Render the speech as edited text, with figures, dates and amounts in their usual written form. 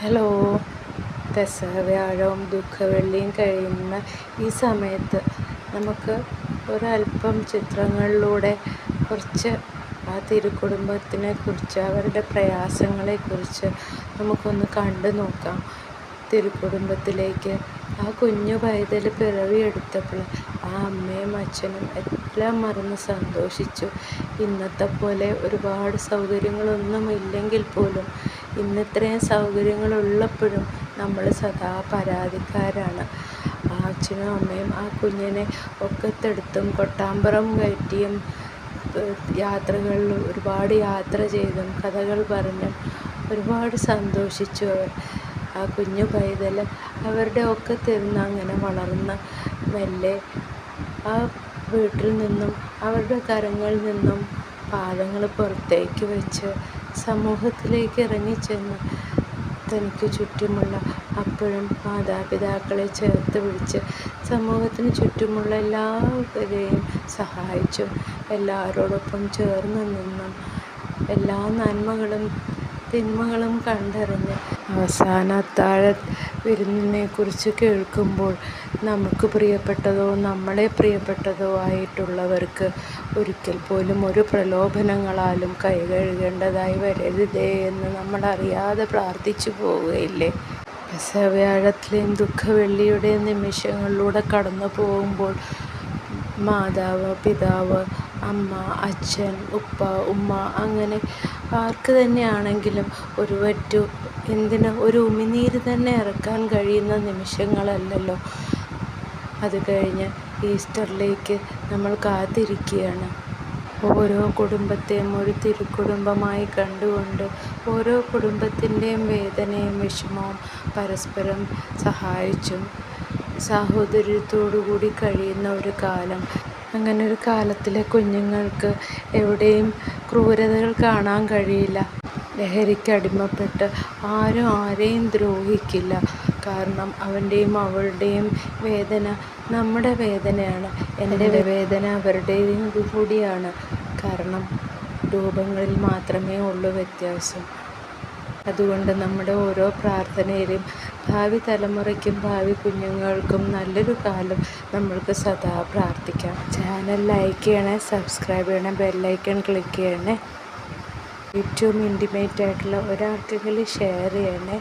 Hello. പെസഹവ്യാഴവും ദുഃഖവെള്ളിയും കഴിയുന്ന ഈ സമയത്ത് നമുക്ക് ഒരല്പം ചിത്രങ്ങളിലൂടെ കുറച്ച് ആ തിരുക്കുടുംബത്തിനെക്കുറിച്ച്, അവരുടെ പ്രയാസങ്ങളെക്കുറിച്ച് നമുക്കൊന്ന് കണ്ടു നോക്കാം. തിരുക്കുടുംബത്തിലേക്ക് ആ കുഞ്ഞു പൈതൽ പിറവിയെടുത്തപ്പോൾ ആ അമ്മയും അച്ഛനും എല്ലാം മറന്ന് സന്തോഷിച്ചു. ഇന്നത്തെ പോലെ ഒരുപാട് സൗകര്യങ്ങളൊന്നും ഇല്ലെങ്കിൽ പോലും ഇന്നിത്രയും സൗകര്യങ്ങളുള്ളപ്പോഴും നമ്മൾ സദാ പരാതിക്കാരാണ്. ആ അച്ഛനും അമ്മയും ആ കുഞ്ഞിനെ ഒക്കത്തെടുത്തും കൊട്ടാമ്പറം കയറ്റിയും യാത്രകളിൽ ഒരുപാട് യാത്ര ചെയ്തും കഥകൾ പറഞ്ഞും ഒരുപാട് സന്തോഷിച്ചു അവർ. ആ കുഞ്ഞു പൈതൽ അവരുടെ ഒക്കത്തിരുന്ന് അങ്ങനെ വളർന്ന് മെല്ലെ ആ വീട്ടിൽ നിന്നും അവരുടെ കരങ്ങളിൽ നിന്നും പാദങ്ങൾ പുറത്തേക്ക് വെച്ച് സമൂഹത്തിലേക്ക് ഇറങ്ങിച്ചെന്ന് തനിക്ക് ചുറ്റുമുള്ള അപ്പോഴും മാതാപിതാക്കളെ ചേർത്ത് പിടിച്ച് സമൂഹത്തിന് ചുറ്റുമുള്ള എല്ലാവരെയും സഹായിച്ചും എല്ലാവരോടൊപ്പം ചേർന്ന് നിന്നും എല്ലാ നന്മകളും തിന്മകളും കണ്ടറിഞ്ഞ് അവസാന അത്താഴ വിരുന്നിനെക്കുറിച്ച് കേൾക്കുമ്പോൾ നമുക്ക് പ്രിയപ്പെട്ടതോ നമ്മളെ പ്രിയപ്പെട്ടതോ ആയിട്ടുള്ളവർക്ക് ഒരിക്കൽ പോലും ഒരു പ്രലോഭനങ്ങളാലും കൈ കഴുകേണ്ടതായി വരരുതേ എന്ന് നമ്മൾ അറിയാതെ പ്രാർത്ഥിച്ചു പോവുകയില്ലേ? പെസഹവ്യാഴത്തിലെയും ദുഃഖവെള്ളിയുടെയും നിമിഷങ്ങളിലൂടെ കടന്നു പോകുമ്പോൾ മാതാവ്, പിതാവ്, അമ്മ, അച്ഛൻ, ഉപ്പ, ഉമ്മ, അങ്ങനെ ആർക്ക് തന്നെയാണെങ്കിലും ഒരു ഉമിനീര് തന്നെ ഇറക്കാൻ കഴിയുന്ന നിമിഷങ്ങളല്ലല്ലോ. അത് കഴിഞ്ഞ് ഈസ്റ്ററിലേക്ക് നമ്മൾ കാത്തിരിക്കുകയാണ്. ഓരോ കുടുംബത്തെയും ഒരു തിരുക്കുടുംബമായി കണ്ടുകൊണ്ട് ഓരോ കുടുംബത്തിൻ്റെയും വേദനയും വിഷമവും പരസ്പരം സഹായിച്ചും സാഹോദര്യത്തോടുകൂടി കഴിയുന്ന ഒരു കാലം. അങ്ങനെ ഒരു കാലത്തിലെ കുഞ്ഞുങ്ങൾക്ക് എവിടെയും ക്രൂരതകൾ കാണാൻ കഴിയില്ല. ലഹരിക്കടിമപ്പെട്ട് ആരും ആരെയും ദ്രോഹിക്കില്ല. കാരണം അവൻ്റെയും അവളുടെയും വേദന നമ്മുടെ വേദനയാണ്. എൻ്റെ വേദന അവരുടേതും കൂടിയാണ്. കാരണം രൂപങ്ങളിൽ മാത്രമേ ഉള്ളൂ വ്യത്യാസം. അതുകൊണ്ട് നമ്മുടെ ഓരോ പ്രാർത്ഥനയിലും ഭാവി തലമുറയ്ക്കും ഭാവി കുഞ്ഞുങ്ങൾക്കും നല്ലൊരു കാലം നമ്മൾക്ക് സദാ പ്രാർത്ഥിക്കാം. ചാനൽ ലൈക്ക് ചെയ്യണേ, സബ്സ്ക്രൈബ് ചെയ്യണേ, ബെല്ലൈക്കൺ ക്ലിക്ക് ചെയ്യണേ. ഏറ്റവും ഇൻറ്റിമേറ്റ് ആയിട്ടുള്ള ഒരാൾക്കെങ്കിലും ഷെയർ ചെയ്യണേ.